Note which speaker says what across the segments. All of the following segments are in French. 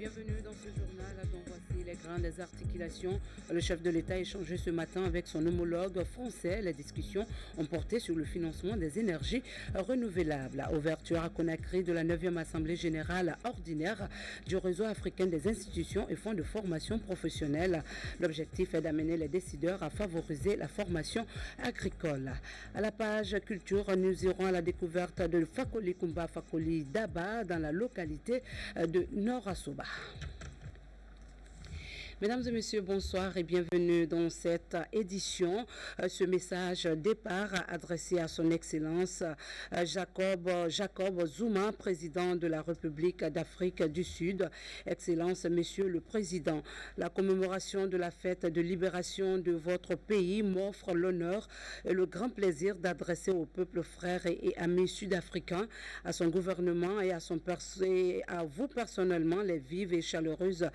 Speaker 1: Bienvenue dans ce journal dont voici les grandes articulations. Le chef de l'État a échangé ce matin avec son homologue français. Les discussions ont porté sur le financement des énergies renouvelables. Ouverture à Conakry de la 9e Assemblée générale ordinaire du réseau africain des institutions et fonds de formation professionnelle. L'objectif est d'amener les décideurs à favoriser la formation agricole. À la page culture, nous irons à la découverte de Fakoli Kumba Fakoli Daba dans la localité de Nord-Asoba. Mesdames et messieurs, bonsoir et bienvenue dans cette édition. Ce message départ adressé à son Excellence Jacob Zuma, président de la République d'Afrique du Sud. Excellence, Monsieur le Président, la commémoration de la fête de libération de votre pays m'offre l'honneur et le grand plaisir d'adresser au peuple frère et amis sud-africains, à son gouvernement et à vous personnellement les vives et chaleureuses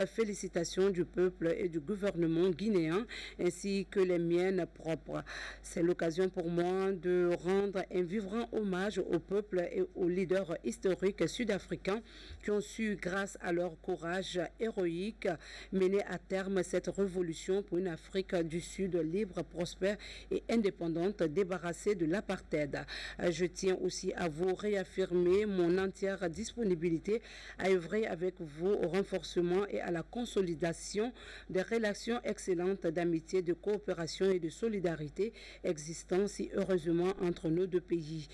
Speaker 1: félicitations du peuple et du gouvernement guinéen ainsi que les miennes propres. C'est l'occasion pour moi de rendre un vibrant hommage au peuple et aux leaders historiques sud-africains qui ont su, grâce à leur courage héroïque, mener à terme cette révolution pour une Afrique du Sud libre, prospère et indépendante, débarrassée de l'apartheid. Je tiens aussi à vous réaffirmer mon entière disponibilité à œuvrer avec vous au renforcement et à la consolidation des relations excellentes d'amitié, de coopération et de solidarité existant si heureusement entre nos deux pays.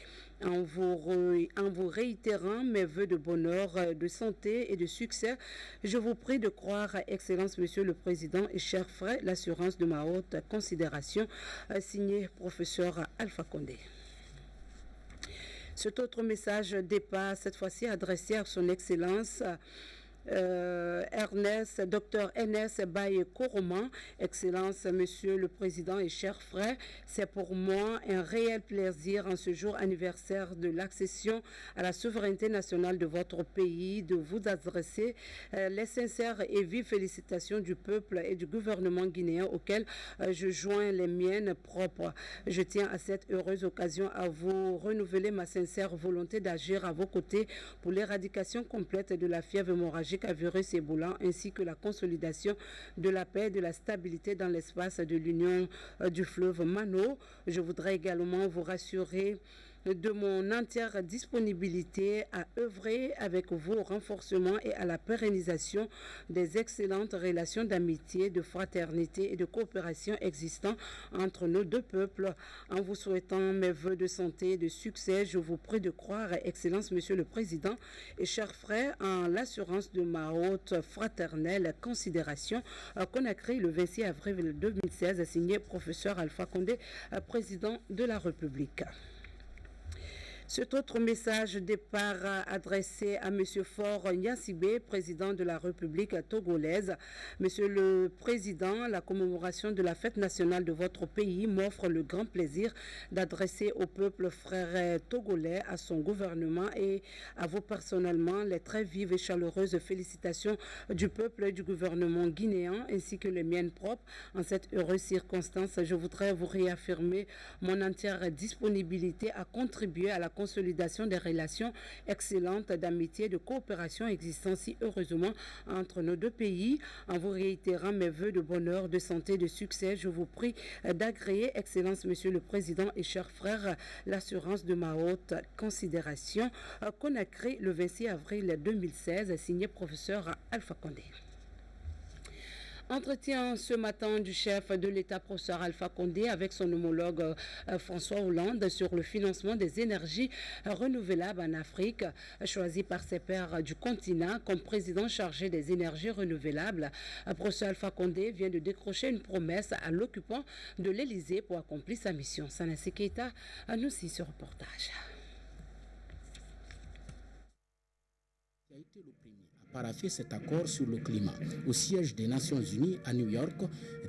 Speaker 1: En vous réitérant mes vœux de bonheur, de santé et de succès, je vous prie de croire, Excellence Monsieur le Président et chers frères, l'assurance de ma haute considération, signé Professeur Alpha Condé. Cet autre message dépasse cette fois-ci adressé à son Excellence Dr Ernest Baye Koroman. Excellence, Monsieur le Président et chers frères, c'est pour moi un réel plaisir en ce jour anniversaire de l'accession à la souveraineté nationale de votre pays de vous adresser les sincères et vives félicitations du peuple et du gouvernement guinéen auquel je joins les miennes propres. Je tiens à cette heureuse occasion à vous renouveler ma sincère volonté d'agir à vos côtés pour l'éradication complète de la fièvre hémorragique à virus Ebola ainsi que la consolidation de la paix et de la stabilité dans l'espace de l'Union du fleuve Mano. Je voudrais également vous rassurer de mon entière disponibilité à œuvrer avec vous au renforcement et à la pérennisation des excellentes relations d'amitié, de fraternité et de coopération existant entre nos deux peuples. En vous souhaitant mes vœux de santé et de succès, je vous prie de croire, Excellence Monsieur le Président et chers frères, en l'assurance de ma haute fraternelle considération. Conakry, le 26 avril 2016, signé Professeur Alpha Condé, président de la République. Cet autre message départ adressé à M. Faure Gnassingbé, président de la République togolaise. Monsieur le Président, la commémoration de la fête nationale de votre pays m'offre le grand plaisir d'adresser au peuple frère togolais, à son gouvernement et à vous personnellement les très vives et chaleureuses félicitations du peuple et du gouvernement guinéen ainsi que les miennes propres. En cette heureuse circonstance, je voudrais vous réaffirmer mon entière disponibilité à contribuer à la consolidation des relations excellentes d'amitié et de coopération existant si heureusement entre nos deux pays. En vous réitérant mes vœux de bonheur, de santé, de succès, je vous prie d'agréer, Excellence Monsieur le Président et chers frères, l'assurance de ma haute considération. Conakry, le 26 avril 2016, signé Professeur Alpha Condé. Entretien ce matin du chef de l'État, professeur Alpha Condé, avec son homologue François Hollande sur le financement des énergies renouvelables en Afrique. Choisi par ses pairs du continent comme président chargé des énergies renouvelables, professeur Alpha Condé vient de décrocher une promesse à l'occupant de l'Élysée pour accomplir sa mission. Sanassi Keita nous signe ce reportage.
Speaker 2: Qui a été le premier à parapher cet accord sur le climat au siège des Nations Unies à New York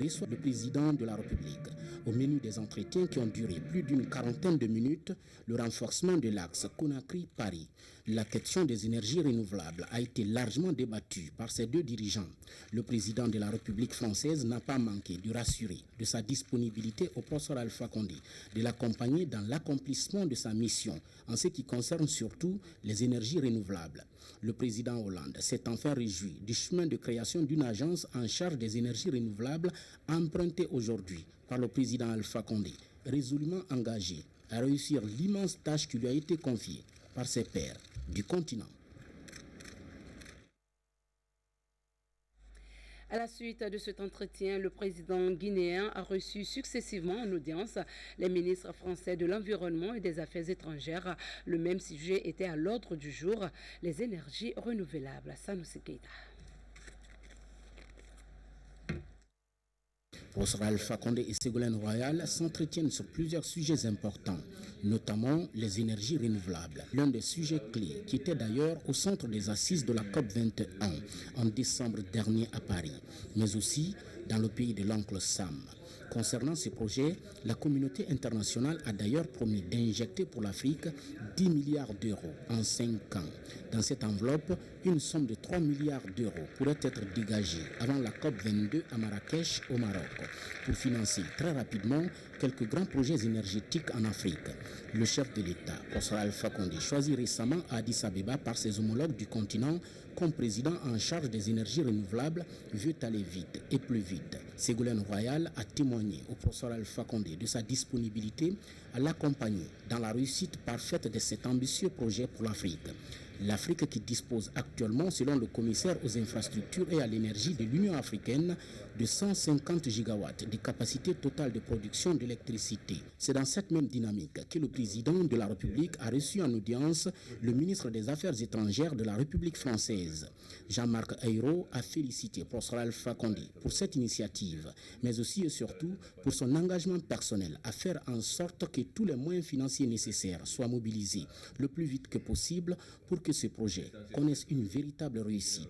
Speaker 2: reçoit le président de la République. Au menu des entretiens qui ont duré plus d'une quarantaine de minutes, le renforcement de l'axe Conakry-Paris, La question des énergies renouvelables a été largement débattue par ces deux dirigeants. Le président de la République française n'a pas manqué de rassurer de sa disponibilité au professeur Alpha Condé, de l'accompagner dans l'accomplissement de sa mission en ce qui concerne surtout les énergies renouvelables. Le président Hollande s'est enfin réjoui du chemin de création d'une agence en charge des énergies renouvelables empruntée aujourd'hui par le président Alpha Condé, résolument engagé à réussir l'immense tâche qui lui a été confiée par ses pairs du continent.
Speaker 1: À la suite de cet entretien, le président guinéen a reçu successivement en audience les ministres français de l'Environnement et des Affaires étrangères. Le même sujet était à l'ordre du jour, les énergies renouvelables. Sanoussi Keita.
Speaker 2: Professeur Alpha Condé et Ségolène Royal s'entretiennent sur plusieurs sujets importants, notamment les énergies renouvelables. L'un des sujets clés qui était d'ailleurs au centre des assises de la COP21 en décembre dernier à Paris, mais aussi dans le pays de l'oncle Sam. Concernant ces projets, la communauté internationale a d'ailleurs promis d'injecter pour l'Afrique 10 milliards d'euros en 5 ans. Dans cette enveloppe, une somme de 3 milliards d'euros pourrait être dégagée avant la COP22 à Marrakech, au Maroc, pour financer très rapidement quelques grands projets énergétiques en Afrique. Le chef de l'État, professeur Alpha Condé, choisi récemment à Addis Abeba par ses homologues du continent comme président en charge des énergies renouvelables, veut aller vite et plus vite. Ségolène Royal a témoigné au professeur Alpha Condé de sa disponibilité à l'accompagner dans la réussite parfaite de cet ambitieux projet pour l'Afrique. L'Afrique qui dispose actuellement, selon le commissaire aux infrastructures et à l'énergie de l'Union africaine, de 150 gigawatts de capacité totale de production d'électricité. C'est dans cette même dynamique que le président de la République a reçu en audience le ministre des Affaires étrangères de la République française. Jean-Marc Ayrault a félicité professeur Alpha Condé pour cette initiative, mais aussi et surtout pour son engagement personnel à faire en sorte que tous les moyens financiers nécessaires soient mobilisés le plus vite que possible pour que ce projet connaisse une véritable réussite.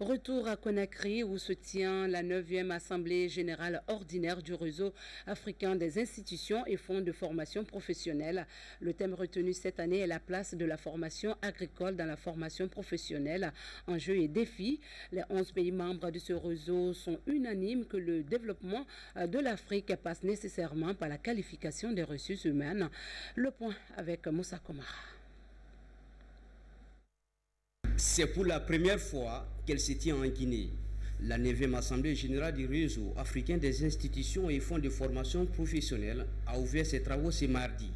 Speaker 1: Retour à Conakry où se tient la 9e Assemblée générale ordinaire du réseau africain des institutions et fonds de formation professionnelle. Le thème retenu cette année est la place de la formation agricole dans la formation professionnelle. Enjeux et défis, les 11 pays membres de ce réseau sont unanimes que le développement de l'Afrique passe nécessairement par la qualification des ressources humaines. Le point avec Moussa Komara.
Speaker 3: C'est pour la première fois qu'elle se tient en Guinée. La 9e Assemblée générale du réseau africain des institutions et fonds de formation professionnelle a ouvert ses travaux ce mardi.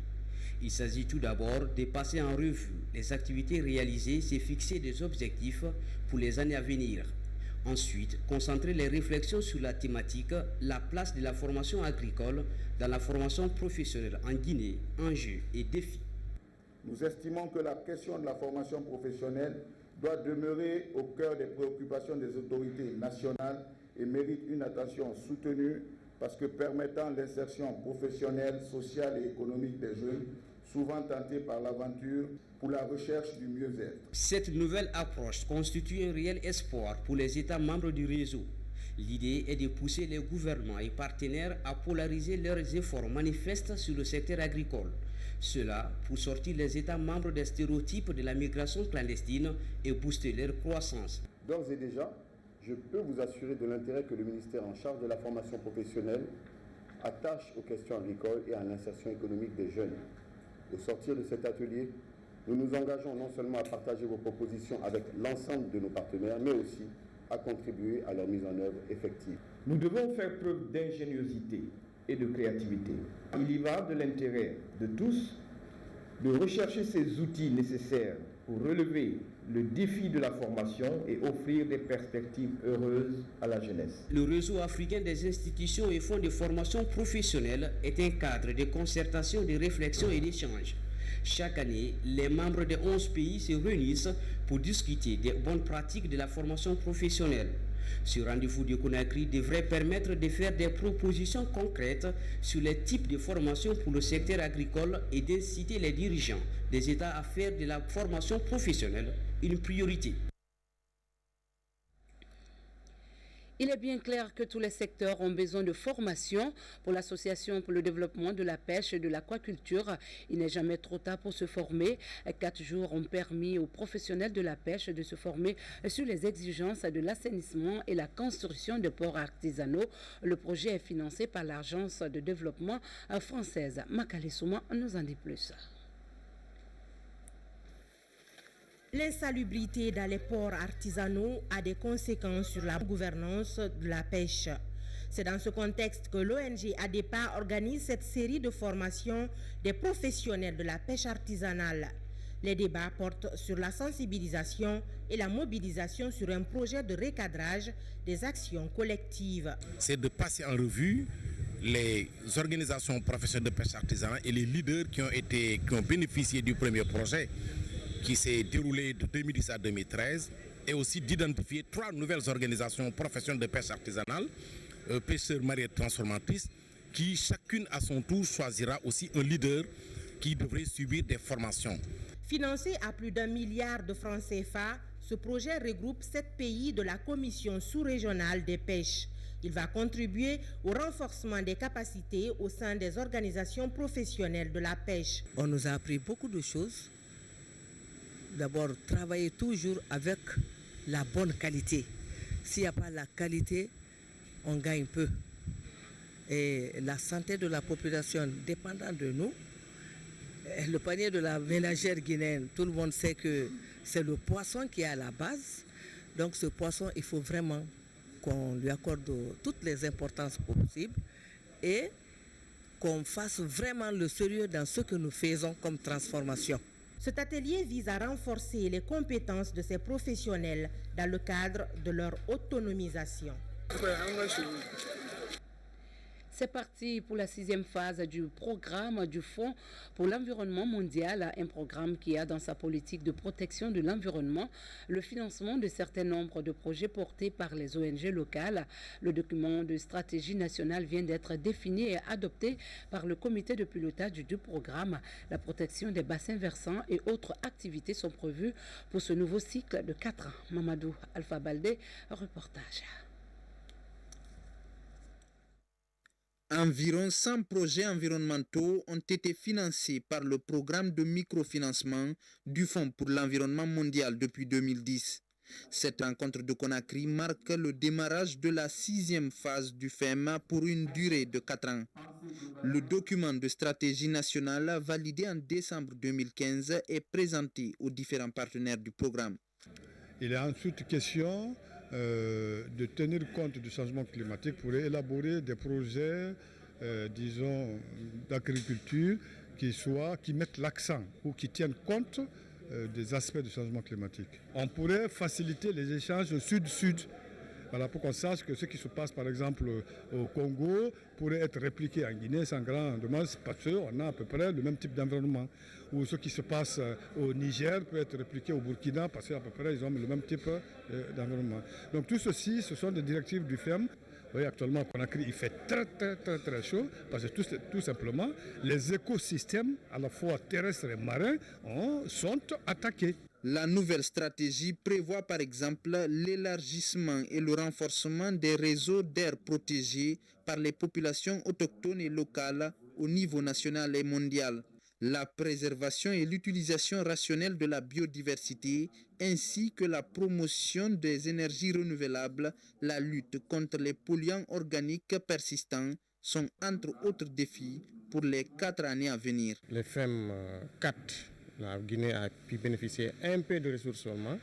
Speaker 3: Il s'agit tout d'abord de passer en revue les activités réalisées et fixer des objectifs pour les années à venir. Ensuite, concentrer les réflexions sur la thématique « La place de la formation agricole dans la formation professionnelle en Guinée, enjeux et défis ».
Speaker 4: Nous estimons que la question de la formation professionnelle doit demeurer au cœur des préoccupations des autorités nationales et mérite une attention soutenue parce que permettant l'insertion professionnelle, sociale et économique des jeunes, souvent tentés par l'aventure pour la recherche du mieux-être.
Speaker 3: Cette nouvelle approche constitue un réel espoir pour les États membres du réseau. L'idée est de pousser les gouvernements et partenaires à polariser leurs efforts manifestes sur le secteur agricole. Cela pour sortir les États membres des stéréotypes de la migration clandestine et booster leur croissance.
Speaker 5: D'ores et déjà, je peux vous assurer de l'intérêt que le ministère en charge de la formation professionnelle attache aux questions agricoles et à l'insertion économique des jeunes. Au sortir de cet atelier, nous nous engageons non seulement à partager vos propositions avec l'ensemble de nos partenaires, mais aussi à contribuer à leur mise en œuvre effective.
Speaker 6: Nous devons faire preuve d'ingéniosité et de créativité. Il y va de l'intérêt de tous de rechercher ces outils nécessaires pour relever le défi de la formation et offrir des perspectives heureuses à la jeunesse.
Speaker 3: Le réseau africain des institutions et fonds de formation professionnelle est un cadre de concertation, de réflexion et d'échange. Chaque année, les membres des 11 pays se réunissent pour discuter des bonnes pratiques de la formation professionnelle. Ce rendez-vous de Conakry devrait permettre de faire des propositions concrètes sur les types de formation pour le secteur agricole et d'inciter les dirigeants des États à faire de la formation professionnelle une priorité.
Speaker 1: Il est bien clair que tous les secteurs ont besoin de formation. Pour l'Association pour le développement de la pêche et de l'aquaculture, il n'est jamais trop tard pour se former. 4 jours ont permis aux professionnels de la pêche de se former sur les exigences de l'assainissement et la construction de ports artisanaux. Le projet est financé par l'Agence de développement française. Makale Souma nous en dit plus.
Speaker 7: L'insalubrité dans les ports artisanaux a des conséquences sur la gouvernance de la pêche. C'est dans ce contexte que l'ONG ADEPA organise cette série de formations des professionnels de la pêche artisanale. Les débats portent sur la sensibilisation et la mobilisation sur un projet de recadrage des actions collectives.
Speaker 8: C'est de passer en revue les organisations professionnelles de pêche artisanale et les leaders qui ont bénéficié du premier projet qui s'est déroulé de 2010 à 2013, et aussi d'identifier 3 nouvelles organisations professionnelles de pêche artisanale, pêcheurs marins transformatrices, qui chacune à son tour choisira aussi un leader qui devrait subir des formations.
Speaker 7: Financé à plus d'1 milliard de francs CFA, ce projet regroupe 7 pays de la Commission sous-régionale des pêches. Il va contribuer au renforcement des capacités au sein des organisations professionnelles de la pêche.
Speaker 9: On nous a appris beaucoup de choses. D'abord, travailler toujours avec la bonne qualité. S'il n'y a pas la qualité, on gagne peu. Et la santé de la population dépendant de nous, le panier de la ménagère guinéenne, tout le monde sait que c'est le poisson qui est à la base. Donc ce poisson, il faut vraiment qu'on lui accorde toutes les importances possibles et qu'on fasse vraiment le sérieux dans ce que nous faisons comme transformation.
Speaker 7: Cet atelier vise à renforcer les compétences de ces professionnels dans le cadre de leur autonomisation.
Speaker 1: C'est parti pour la 6e phase du programme du Fonds pour l'environnement mondial, un programme qui a dans sa politique de protection de l'environnement le financement de certains nombres de projets portés par les ONG locales. Le document de stratégie nationale vient d'être défini et adopté par le comité de pilotage du programme. La protection des bassins versants et autres activités sont prévues pour ce nouveau cycle de 4 ans. Mamadou Alpha Baldé, reportage.
Speaker 10: Environ 100 projets environnementaux ont été financés par le programme de microfinancement du Fonds pour l'environnement mondial depuis 2010. Cette rencontre de Conakry marque le démarrage de la 6e phase du FEM pour une durée de 4 ans. Le document de stratégie nationale validé en décembre 2015 est présenté aux différents partenaires du programme.
Speaker 11: Il est ensuite question de tenir compte du changement climatique pour élaborer des projets, disons, d'agriculture qui mettent l'accent ou qui tiennent compte des aspects du changement climatique. On pourrait faciliter les échanges sud-sud. Voilà, pour qu'on sache que ce qui se passe par exemple au Congo pourrait être répliqué en Guinée sans grand dommage parce qu'on a à peu près le même type d'environnement. Ou ce qui se passe au Niger peut être répliqué au Burkina parce qu'à peu près ils ont le même type d'environnement. Donc tout ceci, ce sont des directives du FEM. Vous voyez, actuellement, à Conakry, il fait très chaud parce que tout simplement, les écosystèmes, à la fois terrestres et marins, sont attaqués.
Speaker 10: La nouvelle stratégie prévoit par exemple l'élargissement et le renforcement des réseaux d'aires protégées par les populations autochtones et locales au niveau national et mondial, la préservation et l'utilisation rationnelle de la biodiversité, ainsi que la promotion des énergies renouvelables, la lutte contre les polluants organiques persistants sont entre autres défis pour les 4 années à venir.
Speaker 12: Le FEM 4, la Guinée a pu bénéficier un peu de ressources seulement,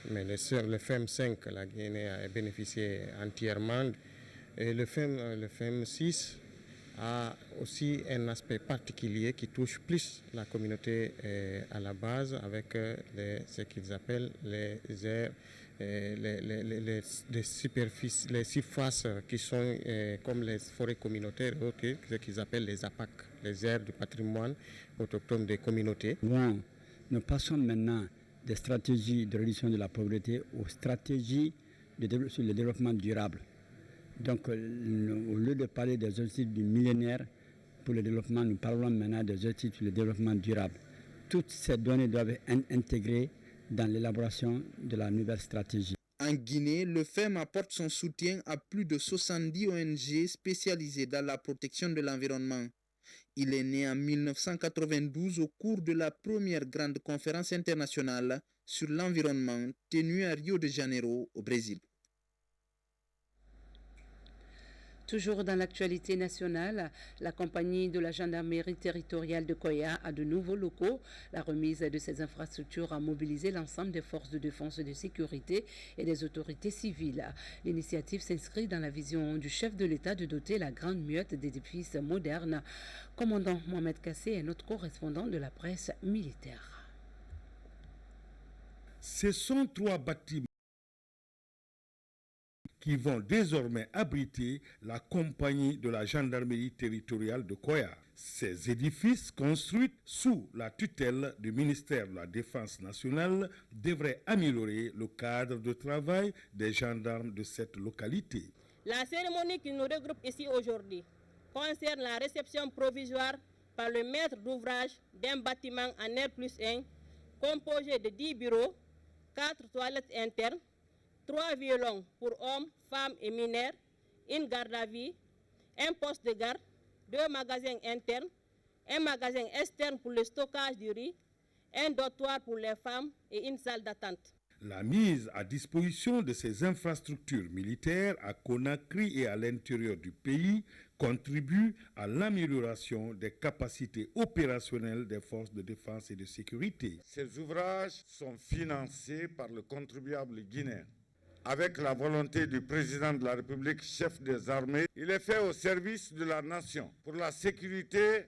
Speaker 12: mais le FEM 5, la Guinée a bénéficié entièrement. Et le FEM 6 a aussi un aspect particulier qui touche plus la communauté à la base avec ce qu'ils appellent les surfaces qui sont comme les forêts communautaires, ce qu'ils appellent les APAC, les aires du patrimoine autochtone des communautés.
Speaker 13: Bon, nous passons maintenant des stratégies de réduction de la pauvreté aux stratégies sur le développement durable. Donc, au lieu de parler des objectifs du millénaire pour le développement, nous parlons maintenant des objectifs sur le développement durable. Toutes ces données doivent être intégrées dans l'élaboration de la nouvelle stratégie.
Speaker 10: En En Guinée, le FEM apporte son soutien à plus de 70 ONG spécialisées dans la protection de l'environnement. Il est né en 1992 au cours de la première grande conférence internationale sur l'environnement tenue à Rio de Janeiro, au Brésil.
Speaker 1: Toujours dans l'actualité nationale, la compagnie de la gendarmerie territoriale de Koya a de nouveaux locaux. La remise de ces infrastructures a mobilisé l'ensemble des forces de défense et de sécurité et des autorités civiles. L'initiative s'inscrit dans la vision du chef de l'État de doter la Grande Muette d'édifices modernes. Commandant Mohamed Kassé est notre correspondant de la presse militaire.
Speaker 14: Ce sont 3 bâtiments qui vont désormais abriter la compagnie de la gendarmerie territoriale de Koya. Ces édifices, construits sous la tutelle du ministère de la Défense nationale, devraient améliorer le cadre de travail des gendarmes de cette localité.
Speaker 15: La cérémonie qui nous regroupe ici aujourd'hui concerne la réception provisoire par le maître d'ouvrage d'un bâtiment en R+1 composé de 10 bureaux, 4 toilettes internes, 3 violons pour hommes, femmes et mineurs, une garde à vue, un poste de garde, 2 magasins internes, un magasin externe pour le stockage du riz, un dortoir pour les femmes et une salle d'attente.
Speaker 14: La mise à disposition de ces infrastructures militaires à Conakry et à l'intérieur du pays contribue à l'amélioration des capacités opérationnelles des forces de défense et de sécurité.
Speaker 16: Ces ouvrages sont financés par le contribuable guinéen. Avec la volonté du président de la République, chef des armées, il est fait au service de la nation pour la sécurité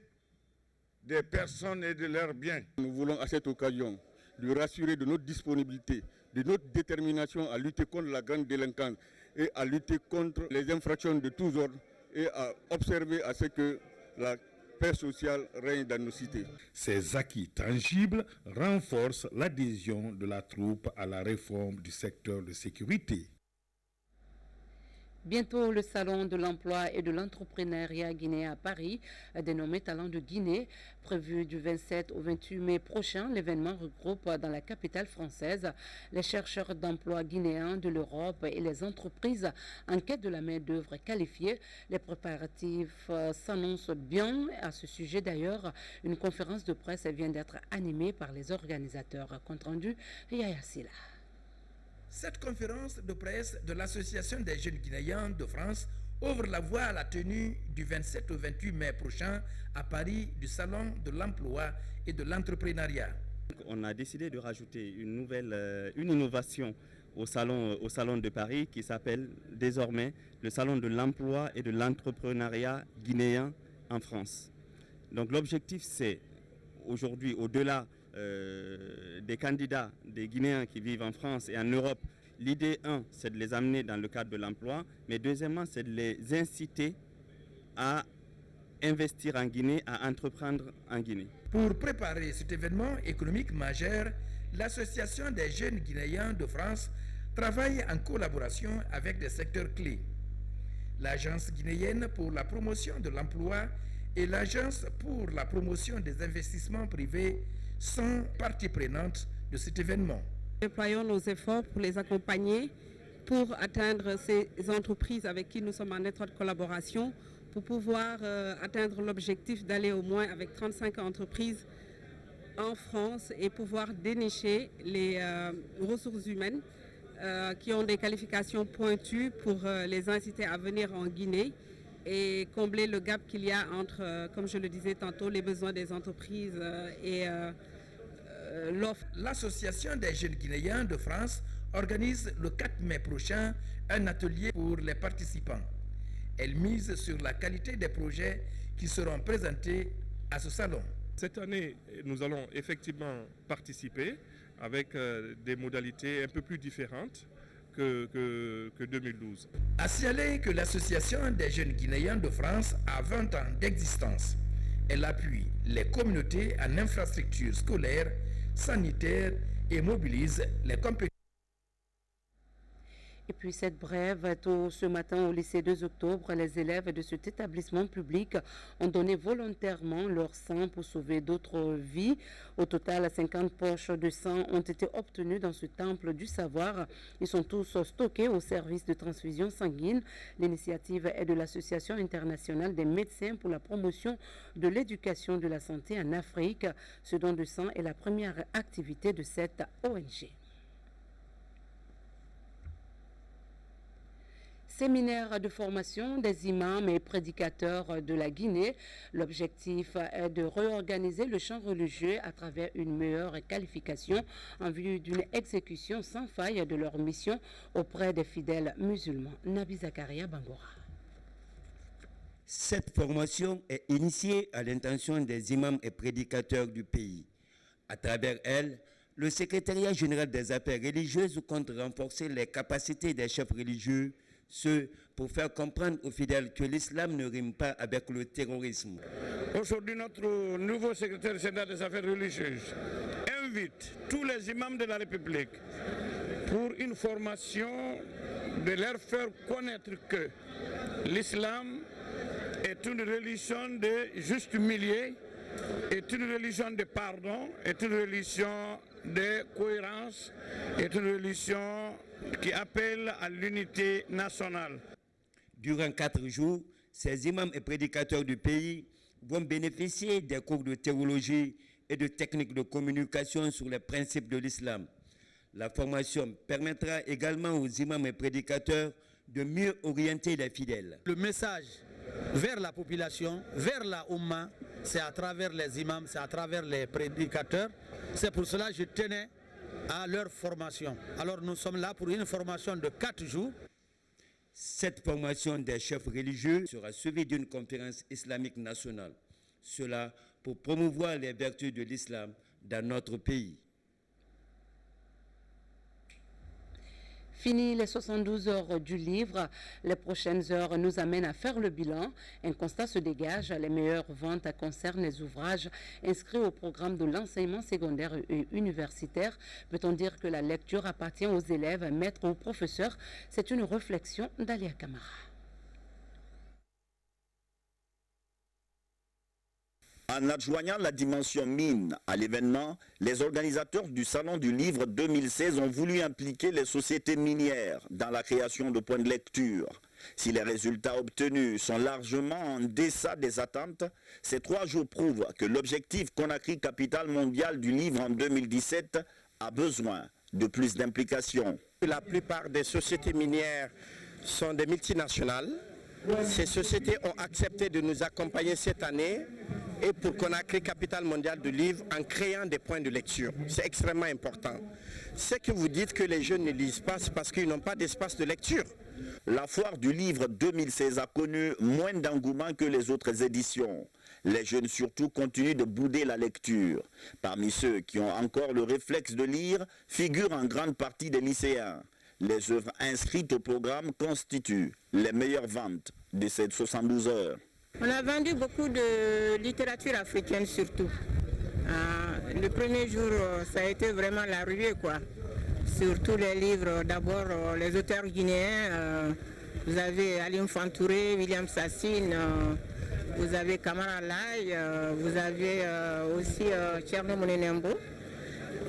Speaker 16: des personnes et de leurs biens.
Speaker 17: Nous voulons à cette occasion lui rassurer de notre disponibilité, de notre détermination à lutter contre la grande délinquance et à lutter contre les infractions de tous ordres et à observer à ce que la paix sociale règne dans nos cités.
Speaker 14: Ces acquis tangibles renforcent l'adhésion de la troupe à la réforme du secteur de sécurité.
Speaker 1: Bientôt, le Salon de l'emploi et de l'entrepreneuriat guinéen à Paris, dénommé Talent de Guinée, prévu du 27 au 28 mai prochain. L'événement regroupe dans la capitale française les chercheurs d'emploi guinéens de l'Europe et les entreprises en quête de la main-d'œuvre qualifiée. Les préparatifs s'annoncent bien. À ce sujet, d'ailleurs, une conférence de presse vient d'être animée par les organisateurs. Compte rendu, Yaya Silla.
Speaker 18: Cette conférence de presse de l'Association des jeunes Guinéens de France ouvre la voie à la tenue du 27 au 28 mai prochain à Paris du Salon de l'emploi et de l'entrepreneuriat.
Speaker 19: On a décidé de rajouter une innovation au salon de Paris qui s'appelle désormais le Salon de l'emploi et de l'entrepreneuriat guinéen en France. Donc l'objectif, c'est aujourd'hui, au-delà des candidats, des Guinéens qui vivent en France et en Europe, l'idée, c'est de les amener dans le cadre de l'emploi, mais deuxièmement, c'est de les inciter à investir en Guinée, à entreprendre en Guinée.
Speaker 18: Pour préparer cet événement économique majeur, l'Association des jeunes Guinéens de France travaille en collaboration avec des secteurs clés. L'Agence guinéenne pour la promotion de l'emploi et l'Agence pour la promotion des investissements privés sont parties prenantes de cet événement.
Speaker 20: Nous déployons nos efforts pour les accompagner, pour atteindre ces entreprises avec qui nous sommes en étroite collaboration, pour pouvoir atteindre l'objectif d'aller au moins avec 35 entreprises en France et pouvoir dénicher les ressources humaines qui ont des qualifications pointues pour les inciter à venir en Guinée et combler le gap qu'il y a entre, comme je le disais tantôt, les besoins des entreprises et l'offre.
Speaker 18: L'Association des jeunes Guinéens de France organise le 4 mai prochain un atelier pour les participants. Elle mise sur la qualité des projets qui seront présentés à ce salon.
Speaker 21: Cette année, nous allons effectivement participer avec des modalités un peu plus différentes que 2012.
Speaker 18: À signaler que l'Association des jeunes Guinéens de France a 20 ans d'existence. Elle appuie les communautés en infrastructures scolaires, sanitaires et mobilise les compétences.
Speaker 1: Et puis cette brève, ce matin au lycée 2 octobre, les élèves de cet établissement public ont donné volontairement leur sang pour sauver d'autres vies. Au total, 50 poches de sang ont été obtenues dans ce temple du savoir. Ils sont tous stockés au service de transfusion sanguine. L'initiative est de l'Association internationale des médecins pour la promotion de l'éducation de la santé en Afrique. Ce don de sang est la première activité de cette ONG. Séminaire de formation des imams et prédicateurs de la Guinée. L'objectif est de réorganiser le champ religieux à travers une meilleure qualification en vue d'une exécution sans faille de leur mission auprès des fidèles musulmans. Nabi Zakaria Bangora.
Speaker 2: Cette formation est initiée à l'intention des imams et prédicateurs du pays. À travers elle, le secrétariat général des affaires religieuses compte renforcer les capacités des chefs religieux, pour faire comprendre aux fidèles que l'islam ne rime pas avec le terrorisme.
Speaker 22: Aujourd'hui, notre nouveau secrétaire général des affaires religieuses invite tous les imams de la République pour une formation de leur faire connaître que l'islam est une religion de juste milieu, est une religion de pardon, est une religion de cohérence, est une religion qui appelle à l'unité nationale.
Speaker 2: Durant 4 jours, ces imams et prédicateurs du pays vont bénéficier des cours de théologie et de techniques de communication sur les principes de l'islam. La formation permettra également aux imams et prédicateurs de mieux orienter les fidèles.
Speaker 23: Le message vers la population, vers la Oumma, c'est à travers les imams, c'est à travers les prédicateurs. C'est pour cela que je tenais à leur formation. Alors nous sommes là pour une formation de 4 jours.
Speaker 2: Cette formation des chefs religieux sera suivie d'une conférence islamique nationale. Cela pour promouvoir les vertus de l'islam dans notre pays.
Speaker 1: Fini les 72 heures du livre, les prochaines heures nous amènent à faire le bilan. Un constat se dégage, les meilleures ventes concernent les ouvrages inscrits au programme de l'enseignement secondaire et universitaire. Peut-on dire que la lecture appartient aux élèves, maîtres ou professeurs? C'est une réflexion d'Alia Kamara.
Speaker 24: En adjoignant la dimension mine à l'événement, les organisateurs du Salon du Livre 2016 ont voulu impliquer les sociétés minières dans la création de points de lecture. Si les résultats obtenus sont largement en deçà des attentes, ces 3 jours prouvent que l'objectif Conakry Capitale mondiale du livre en 2017 a besoin de plus d'implication.
Speaker 25: La plupart des sociétés minières sont des multinationales. Ces sociétés ont accepté de nous accompagner cette année et pour Conakry Capitale mondiale du livre en créant des points de lecture. C'est extrêmement important. Ce que vous dites que les jeunes ne lisent pas, c'est parce qu'ils n'ont pas d'espace de lecture.
Speaker 24: La foire du livre 2016 a connu moins d'engouement que les autres éditions. Les jeunes surtout continuent de bouder la lecture. Parmi ceux qui ont encore le réflexe de lire figurent en grande partie des lycéens. Les œuvres inscrites au programme constituent les meilleures ventes de ces 72 heures.
Speaker 26: On a vendu beaucoup de littérature africaine surtout. Le premier jour, ça a été vraiment la ruée, quoi. Surtout les livres, d'abord les auteurs guinéens. Vous avez Alim Fantouré, William Sassine, vous avez Kamara Lai, vous avez aussi Tcherno Monenembo.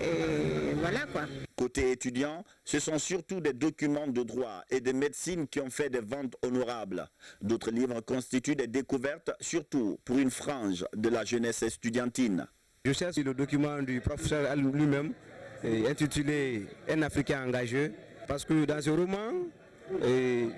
Speaker 26: Et voilà quoi.
Speaker 24: Côté étudiants, ce sont surtout des documents de droit et de médecine qui ont fait des ventes honorables. D'autres livres constituent des découvertes, surtout pour une frange de la jeunesse estudiantine.
Speaker 25: Je cherche le document du professeur lui-même, intitulé « Un Africain engagé », parce que dans ce roman,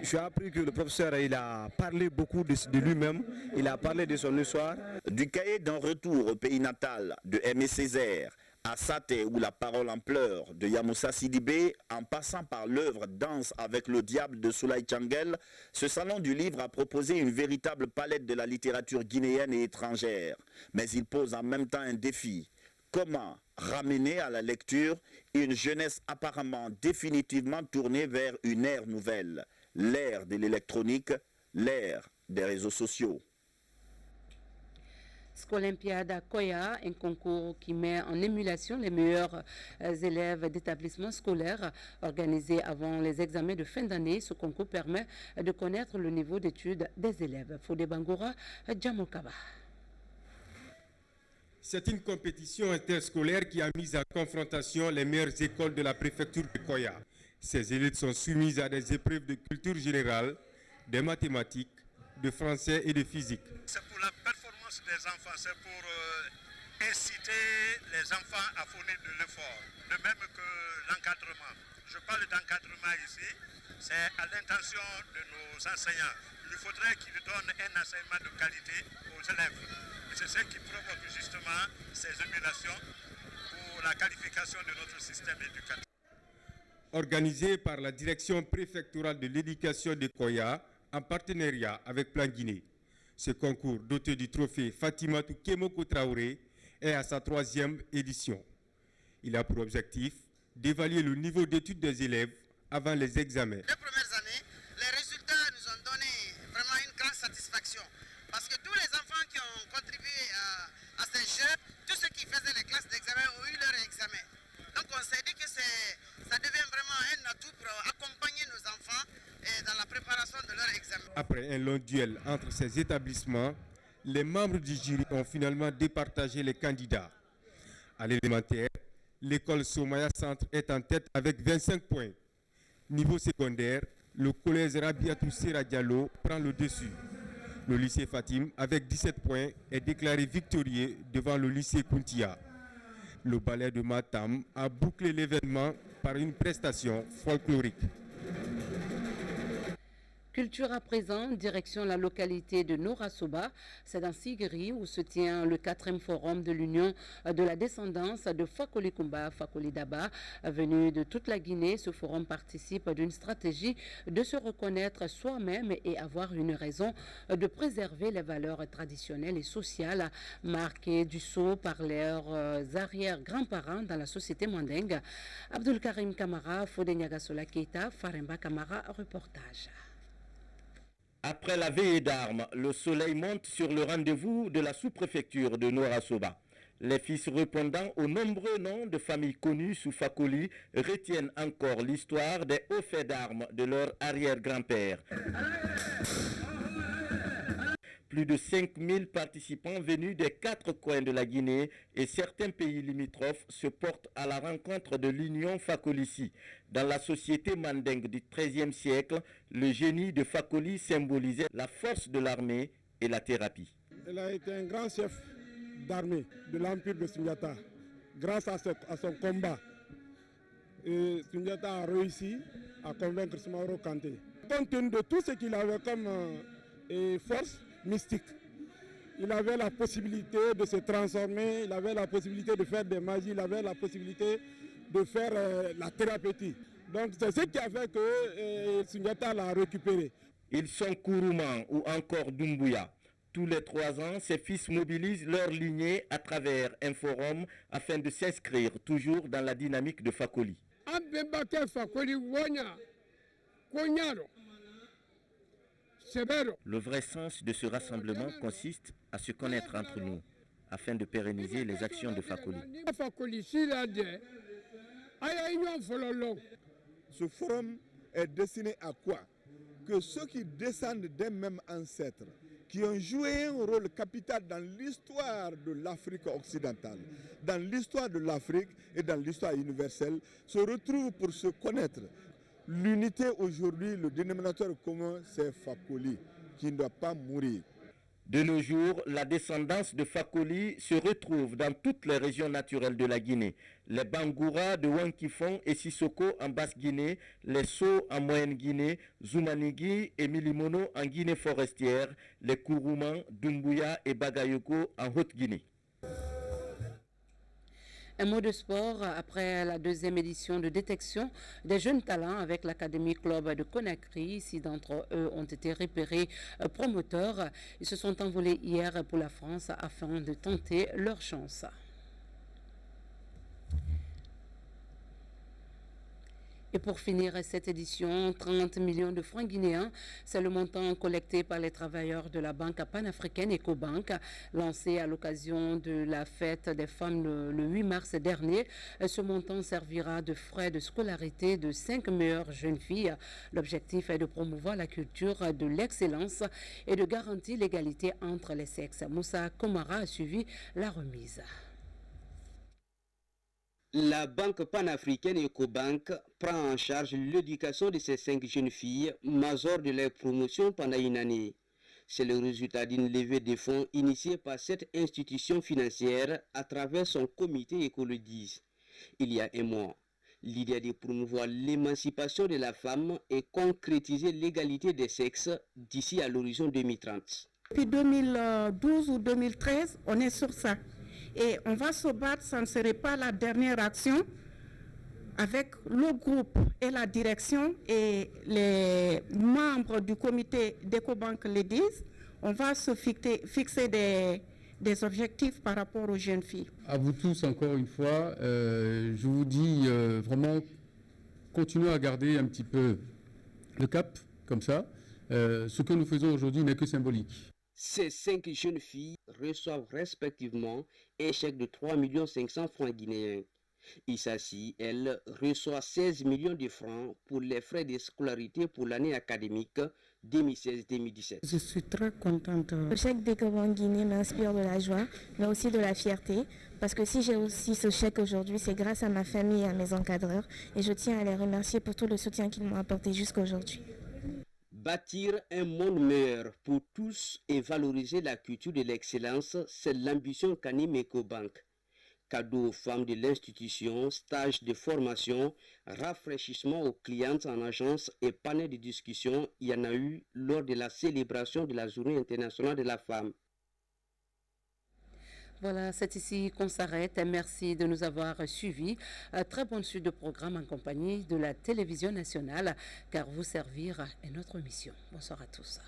Speaker 25: j'ai appris que le professeur il a parlé beaucoup de lui-même, il a parlé de son histoire.
Speaker 24: Du cahier d'un retour au pays natal de Aimé Césaire, à Saté ou la parole en pleurs de Yamoussa Sidibé, en passant par l'œuvre Danse avec le diable de Soulaye Tchangel, ce salon du livre a proposé une véritable palette de la littérature guinéenne et étrangère. Mais il pose en même temps un défi. Comment ramener à la lecture une jeunesse apparemment définitivement tournée vers une ère nouvelle, l'ère de l'électronique, l'ère des réseaux sociaux?
Speaker 1: Scolympiade Koya, un concours qui met en émulation les meilleurs élèves d'établissements scolaires. Organisé avant les examens de fin d'année, ce concours permet de connaître le niveau d'études des élèves. Fodé Bangoura, Djamokaba.
Speaker 3: C'est une compétition interscolaire qui a mis en confrontation les meilleures écoles de la préfecture de Koya. Ces élites sont soumises à des épreuves de culture générale, de mathématiques, de français et de physique.
Speaker 4: C'est pour la performance des enfants, c'est pour inciter les enfants à fournir de l'effort, de même que l'encadrement. Je parle d'encadrement ici, c'est à l'intention de nos enseignants. Il faudrait qu'ils donnent un enseignement de qualité aux élèves. C'est ce qui provoque justement ces émulations pour la qualification de notre système éducatif.
Speaker 3: Organisé par la direction préfectorale de l'éducation de Koya en partenariat avec Plan Guinée. Ce concours, doté du trophée Fatimatou Kemoko Traoré, est à sa 3e édition. Il a pour objectif d'évaluer le niveau d'études des élèves avant les examens.
Speaker 5: Les premières années, les résultats nous ont donné vraiment une grande satisfaction. Parce que tous les enfants qui ont contribué à ces jeux, tous ceux qui faisaient les classes d'examen ont eu leur examen. Donc on s'est dit que ça devient vraiment un atout pour accompagner nos enfants dans la préparation de leur examen.
Speaker 3: Après un long duel entre ces établissements, les membres du jury ont finalement départagé les candidats. À l'élémentaire, l'école Somaya Centre est en tête avec 25 points. Niveau secondaire, le collège Rabiatou Sera Diallo prend le dessus. Le lycée Fatim, avec 17 points, est déclaré victorieux devant le lycée Kuntia. Le ballet de Matam a bouclé l'événement par une prestation folklorique.
Speaker 1: Culture à présent, direction la localité de Norasoba, c'est dans Sigiri où se tient le 4e forum de l'Union de la descendance de Fakoli Kumba, Fakoli Daba. Venu de toute la Guinée, ce forum participe d'une stratégie de se reconnaître soi-même et avoir une raison de préserver les valeurs traditionnelles et sociales marquées du sceau par leurs arrière-grands-parents dans la société mandingue. Abdul Karim Kamara, Fodé Nyagasola Keita, Faremba Kamara, reportage.
Speaker 6: Après la veillée d'armes, le soleil monte sur le rendez-vous de la sous-préfecture de Norasoba. Les fils répondant aux nombreux noms de familles connues sous Fakoli retiennent encore l'histoire des hauts faits d'armes de leur arrière-grand-père. Plus de 5000 participants venus des 4 coins de la Guinée et certains pays limitrophes se portent à la rencontre de l'Union Fakolici. Dans la société mandingue du XIIIe siècle, le génie de Fakoli symbolisait la force de l'armée et la thérapie.
Speaker 8: Il a été un grand chef d'armée de l'Empire de Sundiata. Grâce à son combat, Sundiata a réussi à convaincre Soumaoro Kanté. Compte tenu de tout ce qu'il avait comme force mystique, il avait la possibilité de se transformer, il avait la possibilité de faire des magies, il avait la possibilité de faire la thérapeutique. Donc c'est ce qui a fait que Sundiata l'a récupéré.
Speaker 6: Ils sont Kourouman ou encore Doumbouya. Tous les 3 ans, ces fils mobilisent leur lignée à travers un forum afin de s'inscrire toujours dans la dynamique de Fakoli. Le vrai sens de ce rassemblement consiste à se connaître entre nous, afin de pérenniser les actions de Fakoli.
Speaker 9: Ce forum est destiné à quoi? Que ceux qui descendent d'un même ancêtre, qui ont joué un rôle capital dans l'histoire de l'Afrique occidentale, dans l'histoire de l'Afrique et dans l'histoire universelle, se retrouvent pour se connaître. L'unité aujourd'hui, le dénominateur commun, c'est Fakoli, qui ne doit pas mourir.
Speaker 6: De nos jours, la descendance de Fakoli se retrouve dans toutes les régions naturelles de la Guinée. Les Bangoura de Wankifon et Sissoko en Basse-Guinée, les So en Moyenne-Guinée, Zoumanigui et Milimono en Guinée forestière, les Kourouman, Doumbouya et Bagayoko en Haute-Guinée.
Speaker 1: Un mot de sport après la 2e édition de détection des jeunes talents avec l'Académie Club de Conakry. 6 d'entre eux ont été repérés promoteurs. Ils se sont envolés hier pour la France afin de tenter leur chance. Et pour finir cette édition, 30 millions de francs guinéens, c'est le montant collecté par les travailleurs de la banque panafricaine Ecobank, lancé à l'occasion de la fête des femmes le 8 mars dernier. Ce montant servira de frais de scolarité de 5 meilleures jeunes filles. L'objectif est de promouvoir la culture de l'excellence et de garantir l'égalité entre les sexes. Moussa Komara a suivi la remise.
Speaker 7: La banque panafricaine Ecobank prend en charge l'éducation de ces 5 jeunes filles, majors de leur promotion pendant une année. C'est le résultat d'une levée de fonds initiée par cette institution financière à travers son comité Écolodis. Il y a un mois, l'idée de promouvoir l'émancipation de la femme et concrétiser l'égalité des sexes d'ici à l'horizon 2030.
Speaker 10: Depuis 2012 ou 2013, on est sur ça. Et on va se battre, ça ne serait pas la dernière action. Avec le groupe et la direction et les membres du comité d'Ecobank le disent, on va se fixer des objectifs par rapport aux jeunes filles.
Speaker 11: À vous tous, encore une fois, je vous dis vraiment, continuez à garder un petit peu le cap, comme ça. Ce que nous faisons aujourd'hui n'est que symbolique.
Speaker 7: Ces 5 jeunes filles reçoivent respectivement un chèque de 3 500 francs guinéens. Issassi, elle, reçoit 16 millions de francs pour les frais de scolarité pour l'année académique 2016-2017.
Speaker 10: Je suis très contente.
Speaker 12: Le chèque d'Ecobank Guinée m'inspire de la joie, mais aussi de la fierté, parce que si j'ai aussi ce chèque aujourd'hui, c'est grâce à ma famille et à mes encadreurs, et je tiens à les remercier pour tout le soutien qu'ils m'ont apporté jusqu'à aujourd'hui.
Speaker 7: Bâtir un monde meilleur pour tous et valoriser la culture de l'excellence, c'est l'ambition qu'anime Ecobank. Cadeaux aux femmes de l'institution, stages de formation, rafraîchissement aux clientes en agence et panel de discussion, il y en a eu lors de la célébration de la Journée internationale de la femme.
Speaker 1: Voilà, c'est ici qu'on s'arrête. Merci de nous avoir suivis. Très bonne suite de programme en compagnie de la télévision nationale, car vous servir est notre mission. Bonsoir à tous.